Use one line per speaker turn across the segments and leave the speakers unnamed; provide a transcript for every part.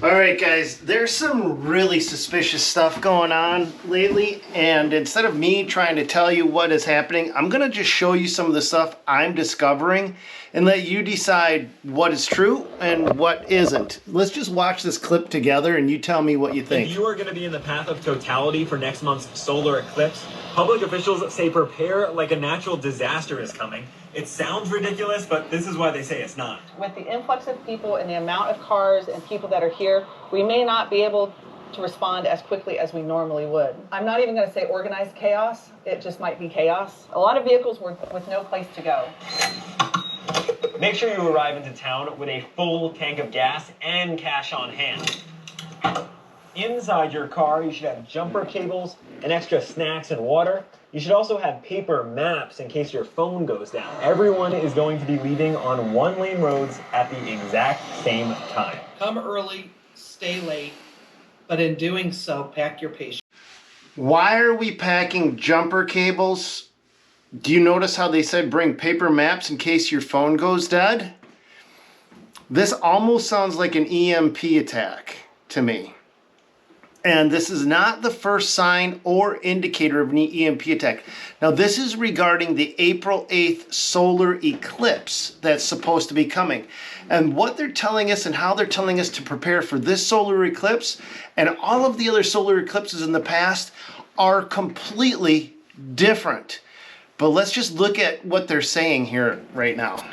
All right, guys, there's some really suspicious stuff going on lately, and instead of me trying to tell you what is happening, I'm going to just show you some of the stuff I'm discovering and let you decide what is true and what isn't. Let's just watch this clip together and you tell me what you think.
If you are going to be in the path of totality for next month's solar eclipse, public officials say prepare like a natural disaster is coming. It sounds ridiculous, but this is why they say it's not.
With the influx of people and the amount of cars and people that are here, we may not be able to respond as quickly as we normally would. I'm not even going to say organized chaos. It just might be chaos. A lot of vehicles were with no place to go.
Make sure you arrive into town with a full tank of gas and cash on hand. Inside your car, you should have jumper cables and extra snacks and water. You should also have paper maps in case your phone goes down. Everyone is going to be leaving on one-lane roads at the exact same time.
Come early, stay late, but in doing so, pack your patience.
Why are we packing jumper cables? Do you notice how they said bring paper maps in case your phone goes dead? This almost sounds like an EMP attack to me. And this is not the first sign or indicator of an EMP attack. Now, this is regarding the April 8th solar eclipse that's supposed to be coming. And what they're telling us and how they're telling us to prepare for this solar eclipse and all of the other solar eclipses in the past are completely different. But let's just look at what they're saying here right now.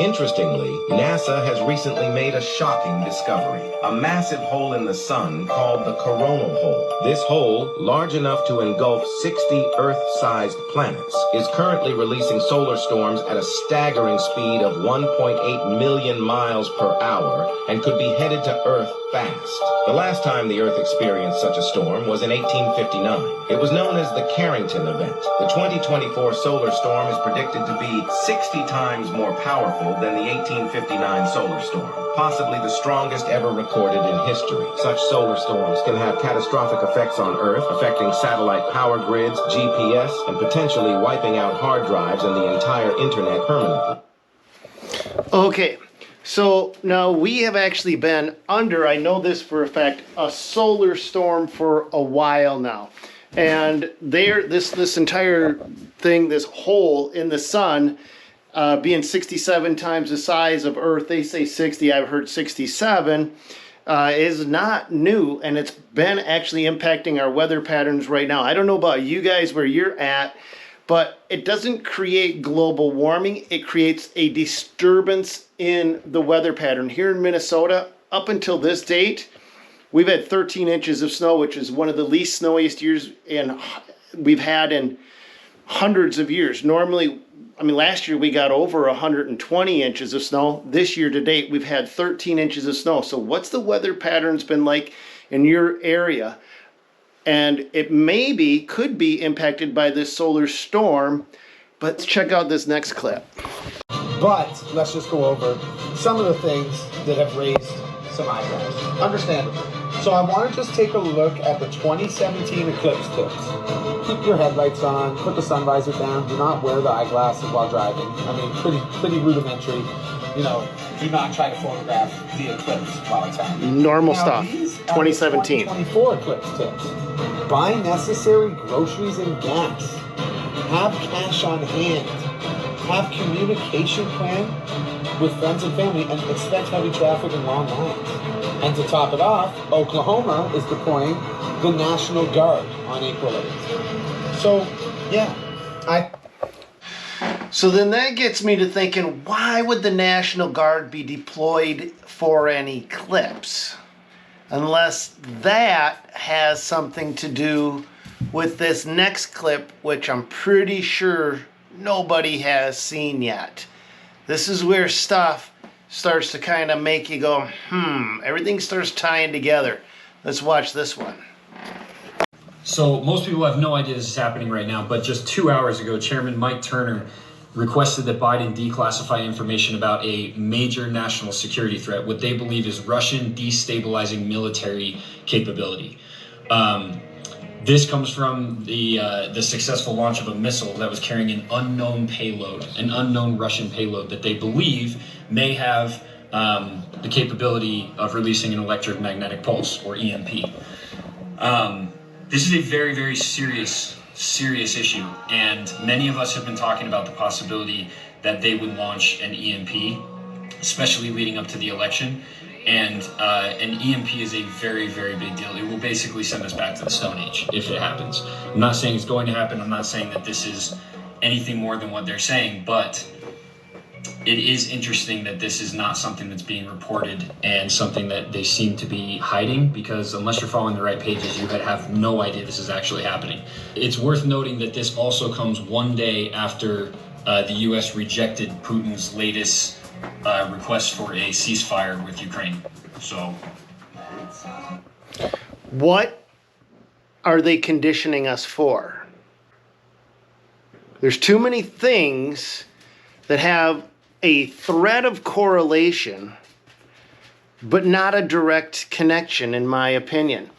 Interestingly, NASA has recently made a shocking discovery. A massive hole in the sun called the coronal hole. This hole, large enough to engulf 60 Earth-sized planets, is currently releasing solar storms at a staggering speed of 1.8 million miles per hour and could be headed to Earth fast. The last time the Earth experienced such a storm was in 1859. It was known as the Carrington event. The 2024 solar storm is predicted to be 60 times more powerful than the 1859 solar storm, possibly the strongest ever recorded in history. Such solar storms can have catastrophic effects on Earth, affecting satellite power grids, GPS, and potentially wiping out hard drives and the entire internet permanently.
Okay, so now we have actually been under, I know this for a fact, a solar storm for a while now. And this entire thing, this hole in the sun, being 67 times the size of Earth, they say 60, I've heard 67, is not new, and it's been actually impacting our weather patterns right now. I don't know about you guys where you're at, but it doesn't create global warming. It creates a disturbance in the weather pattern. Here in Minnesota, up until this date, we've had 13 inches of snow, which is one of the least snowiest years we've had in hundreds of years. Normally, last year we got over 120 inches of snow. This year to date, we've had 13 inches of snow. So what's the weather patterns been like in your area? And it could be impacted by this solar storm. But let's check out this next clip.
But let's just go over some of the things that have raised some eyebrows, understandably. So I want to just take a look at the 2017 eclipse clips. Keep your headlights on, put the sun visor down, do not wear the eyeglasses while driving. Pretty rudimentary. Do not try to photograph the eclipse while it's happening.
Normal stuff, 2017.
2024 eclipse tips. Buy necessary groceries and gas. Have cash on hand. Have communication plan with friends and family, and expect heavy traffic and long lines. And to top it off, Oklahoma is deploying the National Guard on April 8th. So, yeah,
So then that gets me to thinking, why would the National Guard be deployed for an eclipse? Unless that has something to do with this next clip, which I'm pretty sure nobody has seen yet. This is where stuff starts to kind of make you go, everything starts tying together. Let's watch this one.
So most people have no idea this is happening right now, but just 2 hours ago, Chairman Mike Turner requested that Biden declassify information about a major national security threat, what they believe is Russian destabilizing military capability. This comes from the successful launch of a missile that was carrying an unknown payload, an unknown Russian payload that they believe may have the capability of releasing an electromagnetic pulse, or EMP. This is a very, very serious issue, and many of us have been talking about the possibility that they would launch an EMP, especially leading up to the election. And an EMP is a very, very big deal. It will basically send us back to the Stone Age if it happens. I'm not saying it's going to happen. I'm not saying that this is anything more than what they're saying, but it is interesting that this is not something that's being reported and something that they seem to be hiding, because unless you're following the right pages, you have no idea this is actually happening. It's worth noting that this also comes one day after the U.S. rejected Putin's latest request for a ceasefire with Ukraine. So,
What are they conditioning us for? There's too many things that have a thread of correlation, but not a direct connection, in my opinion.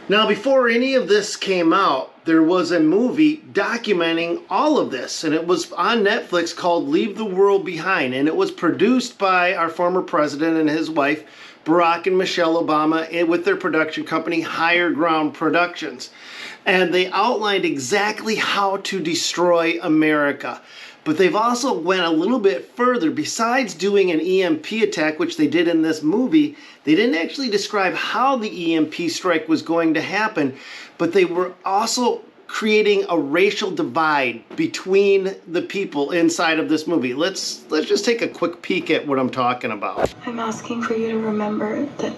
Now, before any of this came out, there was a movie documenting all of this, and it was on Netflix called Leave the World Behind, and it was produced by our former president and his wife, Barack and Michelle Obama, with their production company, Higher Ground Productions. And they outlined exactly how to destroy America. But they've also went a little bit further. Besides doing an EMP attack, which they did in this movie, they didn't actually describe how the EMP strike was going to happen, but they were also creating a racial divide between the people inside of this movie. Let's just take a quick peek at what I'm talking about.
I'm asking for you to remember that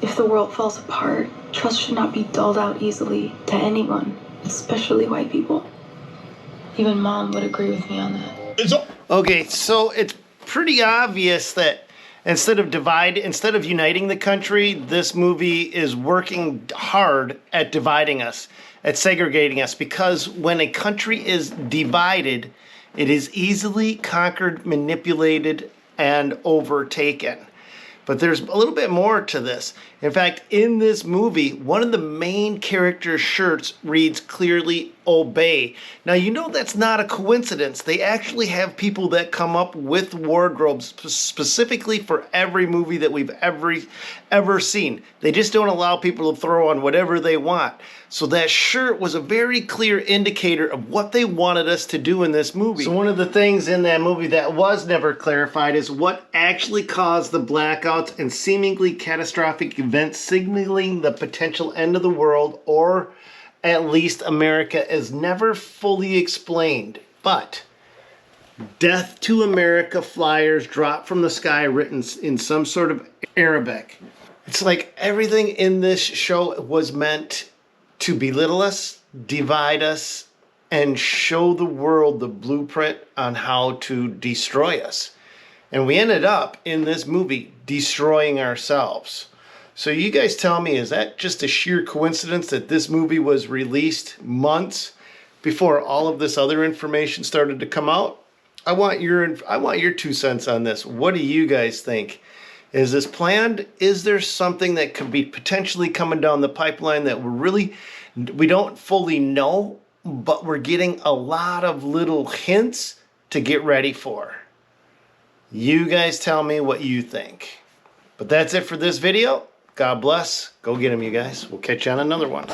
if the world falls apart, trust should not be doled out easily to anyone, especially white people. Even Mom would agree with me on that.
Okay, so it's pretty obvious that instead of uniting the country, this movie is working hard at dividing us, at segregating us, because when a country is divided, it is easily conquered, manipulated, and overtaken. But there's a little bit more to this. In fact, in this movie, one of the main characters' shirts reads clearly "Obey." Now, you know that's not a coincidence. They actually have people that come up with wardrobes specifically for every movie that we've ever seen. They just don't allow people to throw on whatever they want. So that shirt was a very clear indicator of what they wanted us to do in this movie. So one of the things in that movie that was never clarified is what actually caused the blackouts and seemingly catastrophic events signaling the potential end of the world, or at least America, is never fully explained. But "Death to America" flyers dropped from the sky written in some sort of Arabic. It's like everything in this show was meant to belittle us, divide us, and show the world the blueprint on how to destroy us. And we ended up in this movie destroying ourselves. So you guys tell me, is that just a sheer coincidence that this movie was released months before all of this other information started to come out? I want your 2 cents on this. What do you guys think? Is this planned? Is there something that could be potentially coming down the pipeline that we don't fully know, but we're getting a lot of little hints to get ready for? You guys tell me what you think. But that's it for this video. God bless. Go get them, you guys. We'll catch you on another one.